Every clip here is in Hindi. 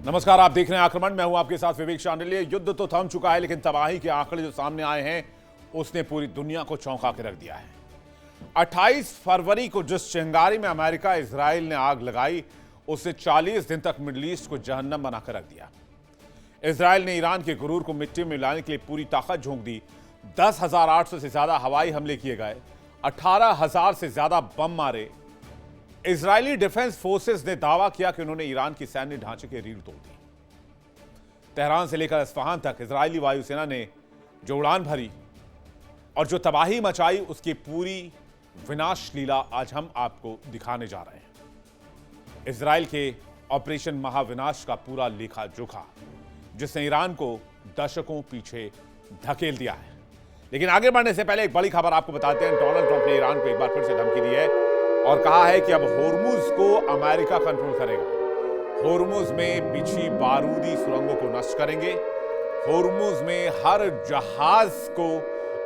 नमस्कार, आप देख रहे हैं आक्रमण। मैं हूं आपके साथ विवेक शांडिल्य। युद्ध तो थम चुका है, लेकिन तबाही के आंकड़े जो सामने आए हैं उसने पूरी दुनिया को चौंका के रख दिया है। 28 फरवरी को जिस चिंगारी में अमेरिका इजराइल ने आग लगाई, उससे 40 दिन तक मिडिल ईस्ट को जहन्नम बनाकर रख दिया। इजराइल ने ईरान के गुरूर को मिट्टी में मिलाने के लिए पूरी ताकत झोंक दी। 10,800 से ज्यादा हवाई हमले किए गए, 18,000 से ज्यादा बम मारे। इजरायली डिफेंस फोर्सेस ने दावा किया कि उन्होंने ईरान की सैन्य ढांचे की रीढ़ तोड़ दी। तेहरान से लेकर इस्फहान तक इजरायली वायुसेना ने जो उड़ान भरी और जो तबाही मचाई, उसकी पूरी विनाश लीला आज हम आपको दिखाने जा रहे हैं। इजराइल के ऑपरेशन महाविनाश का पूरा लेखा जोखा, जिसने ईरान को दशकों पीछे धकेल दिया है। लेकिन आगे बढ़ने से पहले एक बड़ी खबर आपको बताते हैं। डोनाल्ड ट्रंप ने ईरान को एक बार फिर से धमकी दी है और कहा है कि अब होर्मुज को अमेरिका कंट्रोल करेगा। होर्मुज में बिछी बारूदी सुरंगों को नष्ट करेंगे। होर्मुज में हर जहाज को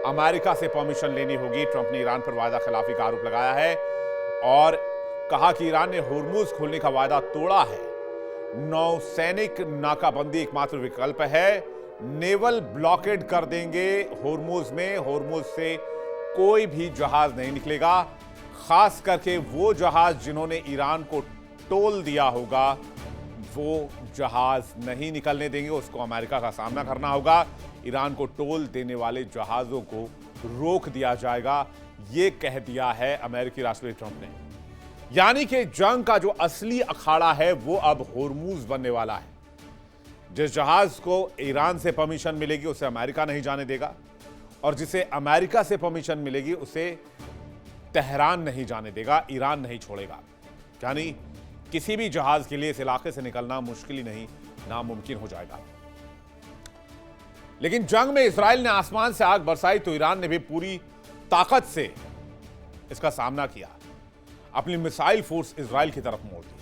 अमेरिका से परमिशन लेनी होगी। ट्रंप ने ईरान पर वायदा खिलाफी का आरोप लगाया है और कहा कि ईरान ने होर्मुज खोलने का वायदा तोड़ा है। नौसैनिक नाकाबंदी एकमात्र विकल्प है। नेवल ब्लॉकेड कर देंगे होर्मुज में। होर्मुज से कोई भी जहाज नहीं निकलेगा, खास करके वो जहाज जिन्होंने ईरान को टोल दिया होगा, वो जहाज नहीं निकलने देंगे। उसको अमेरिका का सामना करना होगा। ईरान को टोल देने वाले जहाजों को रोक दिया जाएगा, ये कह दिया है अमेरिकी राष्ट्रपति ट्रंप ने। यानी कि जंग का जो असली अखाड़ा है वो अब होर्मुज बनने वाला है। जिस जहाज को ईरान से परमिशन मिलेगी उसे अमेरिका नहीं जाने देगा, और जिसे अमेरिका से परमिशन मिलेगी उसे तेहरान नहीं जाने देगा, ईरान नहीं छोड़ेगा। यानी किसी भी जहाज के लिए इस इलाके से निकलना मुश्किल ही नहीं, नामुमकिन हो जाएगा। लेकिन जंग में इजराइल ने आसमान से आग बरसाई तो ईरान ने भी पूरी ताकत से इसका सामना किया। अपनी मिसाइल फोर्स इजराइल की तरफ मोड़ दी।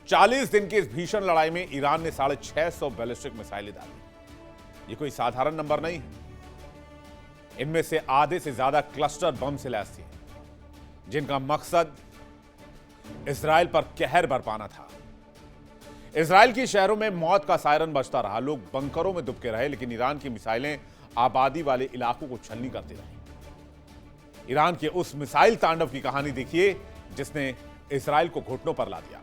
40 दिन की इस भीषण लड़ाई में ईरान ने 650 बैलिस्टिक मिसाइलें डाली। ये कोई साधारण नंबर नहीं है। इनमें से आधे से ज्यादा क्लस्टर बम से लैस थी, जिनका मकसद इजराइल पर कहर बरपाना था। इजराइल की शहरों में मौत का सायरन बजता रहा। लोग बंकरों में दुबके रहे, लेकिन ईरान की मिसाइलें आबादी वाले इलाकों को छलनी करती रही। ईरान के उस मिसाइल तांडव की कहानी देखिए जिसने इजराइल को घुटनों पर ला दिया।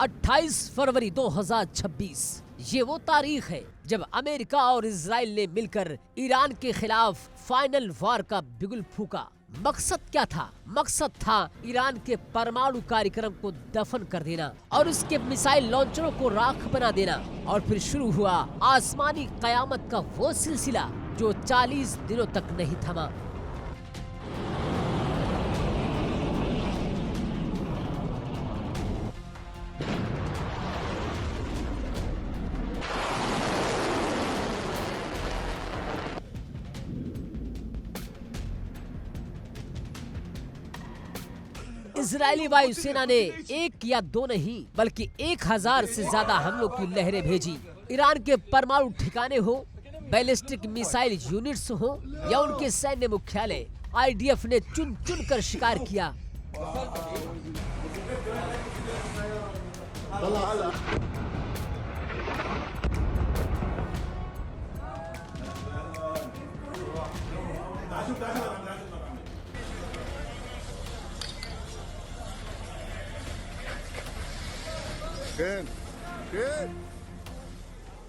अट्ठाईस फरवरी 2026 ये वो तारीख है जब अमेरिका और इजराइल ने मिलकर ईरान के खिलाफ फाइनल वार का बिगुल फूका। मकसद क्या था? मकसद था ईरान के परमाणु कार्यक्रम को दफन कर देना और उसके मिसाइल लॉन्चरों को राख बना देना। और फिर शुरू हुआ आसमानी कयामत का वो सिलसिला जो 40 दिनों तक नहीं थमा। इजरायली वायुसेना ने एक या दो नहीं बल्कि 1000 से ज्यादा हमलों की लहरें भेजी। ईरान के परमाणु ठिकाने हो, बैलिस्टिक मिसाइल यूनिट्स हो या उनके सैन्य मुख्यालय, आईडीएफ ने चुन चुन कर शिकार किया।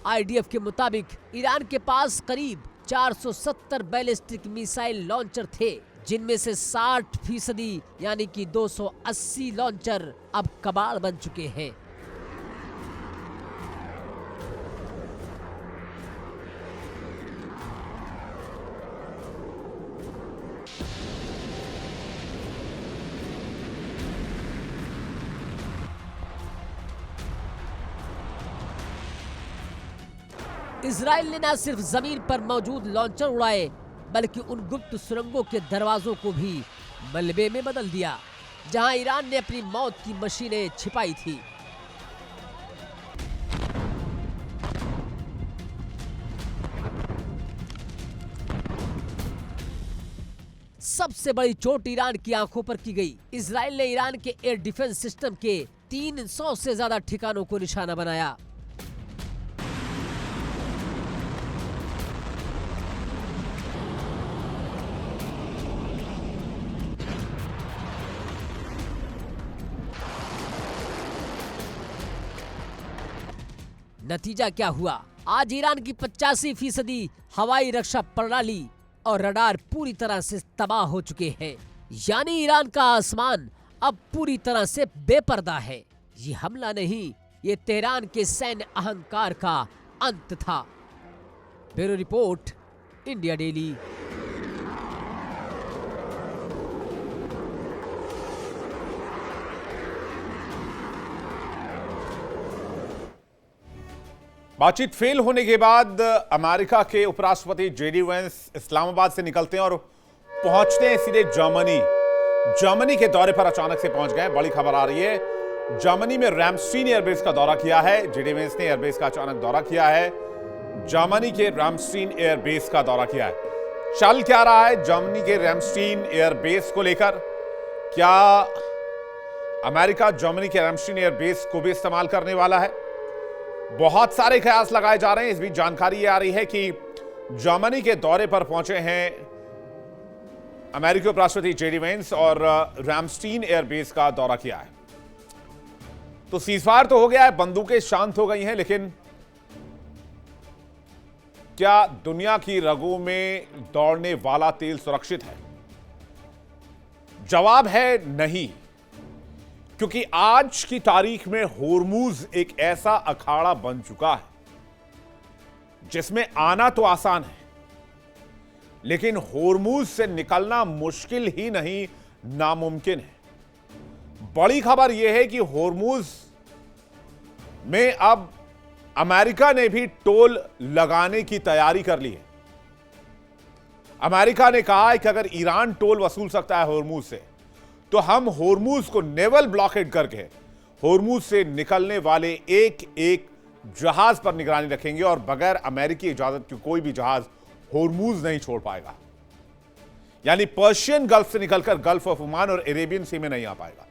आईडीएफ के मुताबिक ईरान के पास करीब 470 बैलिस्टिक मिसाइल लॉन्चर थे, जिनमें से 60% यानी कि 280 लॉन्चर अब कबाड़ बन चुके हैं। इजराइल ने न सिर्फ जमीन पर मौजूद लॉन्चर उड़ाए, बल्कि उन गुप्त सुरंगों के दरवाजों को भी मलबे में बदल दिया, जहां ईरान ने अपनी मौत की मशीनें छिपाई थी। सबसे बड़ी चोट ईरान की आंखों पर की गई। इजराइल ने ईरान के एयर डिफेंस सिस्टम के 300 से ज्यादा ठिकानों को निशाना बनाया। नतीजा क्या हुआ? आज ईरान की 85% हवाई रक्षा प्रणाली और रडार पूरी तरह से तबाह हो चुके हैं। यानी ईरान का आसमान अब पूरी तरह से बेपर्दा है। ये हमला नहीं, ये तेहरान के सैन्य अहंकार का अंत था। Bureau report, India daily. बातचीत फेल होने के बाद अमेरिका के उपराष्ट्रपति जेडी वेंस इस्लामाबाद से निकलते हैं और पहुंचते हैं सीधे जर्मनी के दौरे पर अचानक से पहुंच गए। बड़ी खबर आ रही है, जर्मनी में रैमस्टीन एयरबेस का दौरा किया है। जेडी वेंस ने एयरबेस का अचानक दौरा किया है, जर्मनी के रैमस्टीन एयरबेस का दौरा किया है। चल क्या रहा है जर्मनी के रैमस्टीन एयरबेस को लेकर? क्या अमेरिका जर्मनी के रैमस्टीन एयरबेस को भी इस्तेमाल करने वाला है? बहुत सारे कयास लगाए जा रहे हैं। इस बीच जानकारी ये आ रही है कि जर्मनी के दौरे पर पहुंचे हैं अमेरिकी उपराष्ट्रपति जेडी वेंस और रैमस्टीन एयरबेस का दौरा किया है। तो सीजफायर तो हो गया है, बंदूकें शांत हो गई हैं, लेकिन क्या दुनिया की रगों में दौड़ने वाला तेल सुरक्षित है? जवाब है नहीं, क्योंकि आज की तारीख में होर्मुज एक ऐसा अखाड़ा बन चुका है जिसमें आना तो आसान है, लेकिन होर्मुज से निकलना मुश्किल ही नहीं, नामुमकिन है। बड़ी खबर यह है कि होर्मुज में अब अमेरिका ने भी टोल लगाने की तैयारी कर ली है। अमेरिका ने कहा है कि अगर ईरान टोल वसूल सकता है होर्मुज से, तो हम होर्मुज को नेवल ब्लॉकेड करके होर्मुज से निकलने वाले एक एक जहाज पर निगरानी रखेंगे और बगैर अमेरिकी इजाजत के कोई भी जहाज होर्मुज नहीं छोड़ पाएगा। यानी पर्शियन गल्फ से निकलकर गल्फ ऑफ ओमान और अरेबियन सी में नहीं आ पाएगा।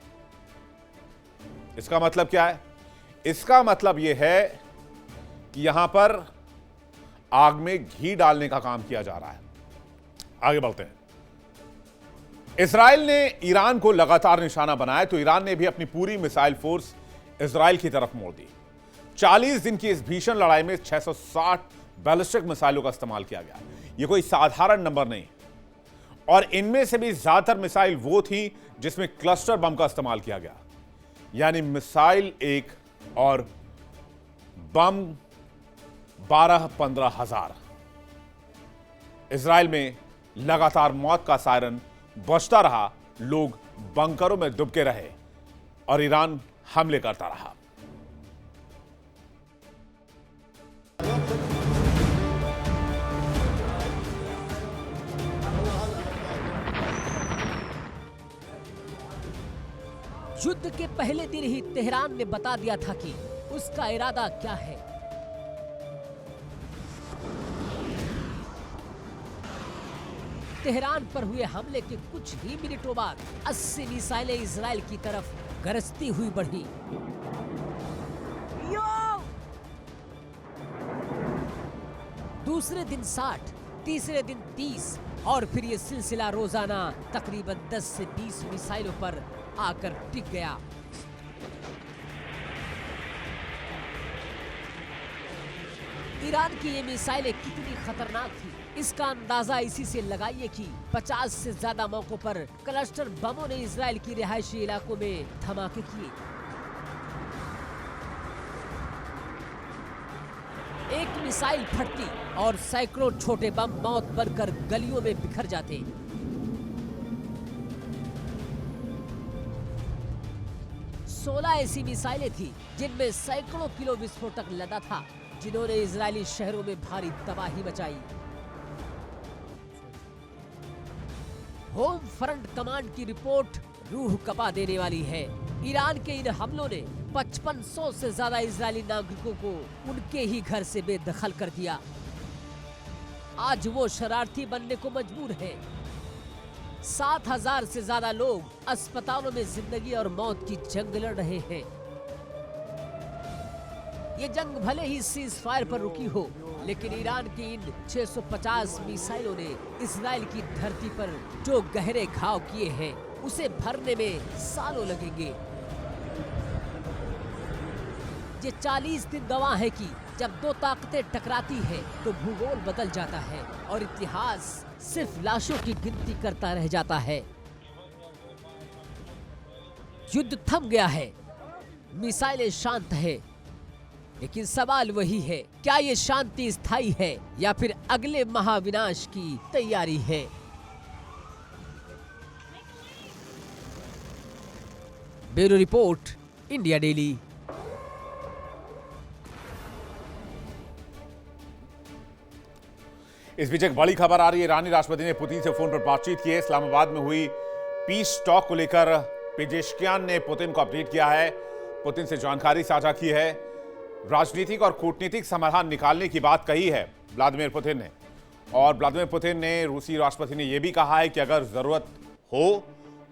इसका मतलब क्या है? इसका मतलब यह है कि यहां पर आग में घी डालने का काम किया जा रहा है। आगे बढ़ते हैं। इजराइल ने ईरान को लगातार निशाना बनाया, तो ईरान ने भी अपनी पूरी मिसाइल फोर्स इजराइल की तरफ मोड़ दी। 40 दिन की इस भीषण लड़ाई में 660 बैलिस्टिक मिसाइलों का इस्तेमाल किया गया। यह कोई साधारण नंबर नहीं, और इनमें से भी ज्यादातर मिसाइल वो थी जिसमें क्लस्टर बम का इस्तेमाल किया गया। यानी मिसाइल एक और बम 12-15 हजार। इजराइल में लगातार मौत का सायरन बजता रहा, लोग बंकरों में दुबके रहे और ईरान हमले करता रहा। युद्ध के पहले दिन ही तेहरान ने बता दिया था कि उसका इरादा क्या है। तेहरान पर हुए हमले के कुछ ही मिनटों बाद 80 मिसाइलें इजराइल की तरफ गरजती हुई बढ़ी। दूसरे दिन 60, तीसरे दिन 30 और फिर ये सिलसिला रोजाना तकरीबन 10 से 20 मिसाइलों पर आकर टिक गया। ईरान की ये मिसाइलें कितनी खतरनाक थी, इसका अंदाजा इसी से लगाइए कि 50 से ज्यादा मौकों पर क्लस्टर बमों ने इजराइल की रिहायशी इलाकों में धमाके किए। एक मिसाइल फटती और सैकड़ों छोटे बम मौत बनकर गलियों में बिखर जाते। सोलह ऐसी मिसाइलें थी जिनमें सैकड़ों किलो विस्फोटक लदा था, जिन्होंने इजरायली शहरों में भारी तबाही मचाई। होम फ्रंट कमांड की रिपोर्ट रूह कपा देने वाली है। ईरान के इन हमलों ने 5500 से ज्यादा इजरायली नागरिकों को उनके ही घर से बेदखल कर दिया। आज वो शरारती बनने को मजबूर है। 7000 से ज्यादा लोग अस्पतालों में जिंदगी और मौत की जंग लड़ रहे हैं। ये जंग भले ही सीज फायर पर रुकी हो, लेकिन ईरान की इन 650 मिसाइलों ने इजराइल की धरती पर जो गहरे घाव किए हैं उसे भरने में सालों लगेंगे। ये 40 दिन गवाह है कि जब दो ताकतें टकराती हैं तो भूगोल बदल जाता है और इतिहास सिर्फ लाशों की गिनती करता रह जाता है। युद्ध थम गया है, मिसाइलें शांत है, लेकिन सवाल वही है, क्या ये शांति स्थायी है या फिर अगले महाविनाश की तैयारी है? Bureau report, India daily. इस बीच एक बड़ी खबर आ रही है। ईरानी राष्ट्रपति ने पुतिन से फोन पर बातचीत की है। इस्लामाबाद में हुई पीस टॉक को लेकर पेजेश्कियान ने पुतिन को अपडेट किया है, पुतिन से जानकारी साझा की है, राजनीतिक और कूटनीतिक समाधान निकालने की बात कही है व्लादिमीर पुतिन ने। और व्लादिमीर पुतिन ने, रूसी राष्ट्रपति ने यह भी कहा है कि अगर जरूरत हो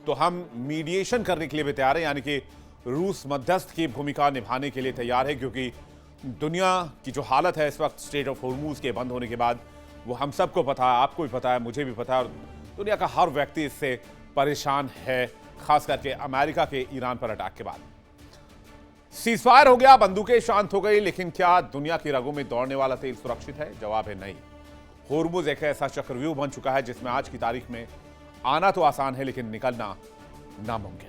तो हम मीडिएशन करने के लिए भी तैयार हैं, यानी कि रूस मध्यस्थ की भूमिका निभाने के लिए तैयार है, क्योंकि दुनिया की जो हालत है इस वक्त स्ट्रेट ऑफ हॉर्मूज के बंद होने के बाद, वो हम सबको पता है, आपको भी पता है, मुझे भी पता है, और दुनिया का हर व्यक्ति इससे परेशान है, खास करके अमेरिका के ईरान पर अटैक के बाद। सीजफायर हो गया, बंदूकें शांत हो गई, लेकिन क्या दुनिया की रगों में दौड़ने वाला तेल सुरक्षित है? जवाब है नहीं। हॉर्मूज एक ऐसा चक्रव्यूह बन चुका है जिसमें आज की तारीख में आना तो आसान है, लेकिन निकलना नामुमकिन।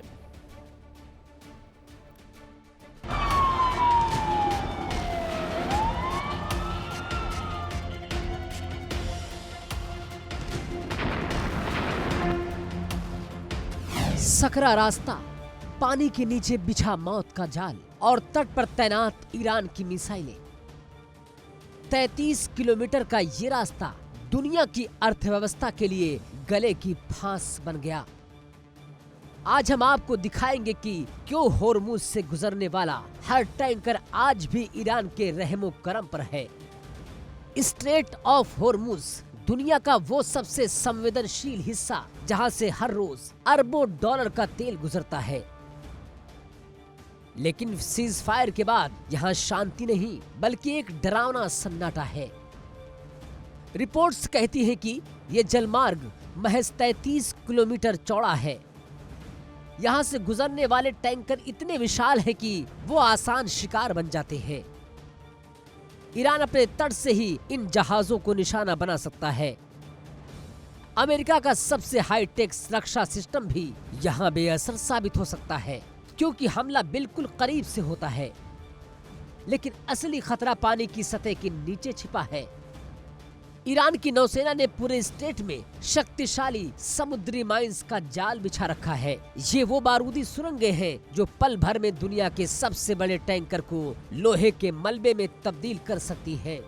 सकरा रास्ता, पानी के नीचे बिछा मौत का जाल और तट पर तैनात ईरान की मिसाइलें। 33 किलोमीटर का ये रास्ता दुनिया की अर्थव्यवस्था के लिए गले की फांस बन गया। आज हम आपको दिखाएंगे कि क्यों हॉर्मूज से गुजरने वाला हर टैंकर आज भी ईरान के रहमो करम पर है। स्ट्रेट ऑफ हॉर्मूज दुनिया का वो सबसे संवेदनशील हिस्सा जहां से हर रोज अरबों डॉलर का तेल गुजरता है। लेकिन सीज फायर के बाद यहां शांति नहीं, बल्कि एक डरावना सन्नाटा है। रिपोर्ट्स कहती हैं कि ये जलमार्ग महज 33 किलोमीटर चौड़ा है। यहां से गुजरने वाले टैंकर इतने विशाल हैं कि वो आसान शिकार बन जाते हैं। ईरान अपने तट से ही इन जहाजों को निशाना बना सकता है। अमेरिका का सबसे हाईटेक सुरक्षा सिस्टम भी यहाँ बेअसर साबित हो सकता है, क्योंकि हमला बिल्कुल करीब से होता है। लेकिन असली खतरा पानी की सतह के नीचे छिपा है। ईरान की नौसेना ने पूरे स्टेट में शक्तिशाली समुद्री माइंस का जाल बिछा रखा है। ये वो बारूदी सुरंगें हैं जो पल भर में दुनिया के सबसे बड़े टैंकर को लोहे के मलबे में तब्दील कर सकती हैं।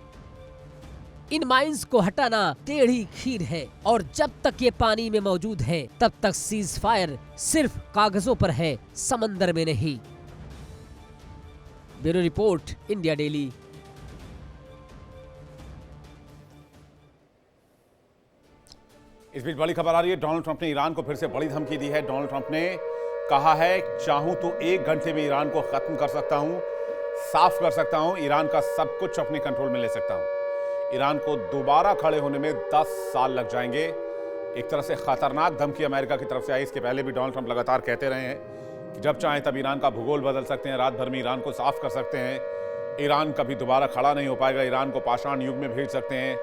इन माइंस को हटाना टेढ़ी खीर है, और जब तक ये पानी में मौजूद है तब तक सीज फायर सिर्फ कागजों पर है, समंदर में नहीं। Bureau report, India daily. इस बीच बड़ी खबर आ रही है, डोनाल्ड ट्रंप ने ईरान को फिर से बड़ी धमकी दी है। डोनाल्ड ट्रंप ने कहा है, चाहूं तो 1 घंटे में ईरान को खत्म कर सकता हूं, साफ कर सकता हूं, ईरान का सब कुछ अपने कंट्रोल में ले सकता हूं। ईरान को दोबारा खड़े होने में 10 साल लग जाएंगे। एक तरह से खतरनाक धमकी अमेरिका की तरफ से आई। इसके पहले भी डोनाल्ड ट्रंप लगातार कहते रहे हैं कि जब चाहें तब ईरान का भूगोल बदल सकते हैं, रात भर में ईरान को साफ कर सकते हैं, ईरान कभी दोबारा खड़ा नहीं हो पाएगा, ईरान को पाषाण युग में भेज सकते हैं।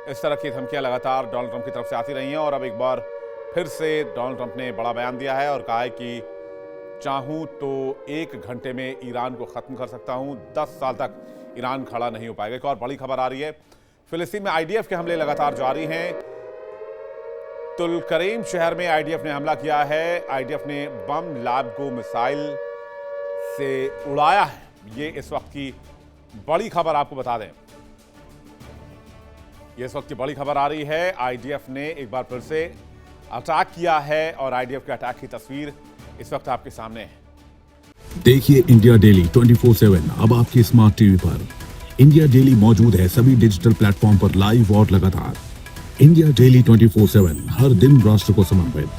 इस तरह की धमकियां लगातार डोनाल्ड ट्रंप की तरफ से आती रही हैं, और अब एक बार फिर से डोनाल्ड ट्रंप ने बड़ा बयान दिया है और कहा है कि चाहूं तो 1 घंटे में ईरान को खत्म कर सकता हूं, 10 साल तक ईरान खड़ा नहीं हो पाएगा। एक और बड़ी खबर आ रही है, फिलिस्तीन में आईडीएफ के हमले लगातार जारी हैं। तुलकरीम शहर में आईडीएफ ने हमला किया है। आईडीएफ ने बम लैब को मिसाइल से उड़ाया है। ये इस वक्त की बड़ी खबर आपको बता दें, ये इस वक्त की बड़ी खबर आ रही है। आईडीएफ ने एक बार फिर से अटैक किया है और आईडीएफ के अटैक की तस्वीर इस वक्त आपके सामने है। देखिए इंडिया डेली 24/7 अब आपके स्मार्ट टीवी पर। इंडिया डेली मौजूद है सभी डिजिटल प्लेटफॉर्म पर लाइव और लगातार। इंडिया डेली 24/7 हर दिन राष्ट्र को समर्पित।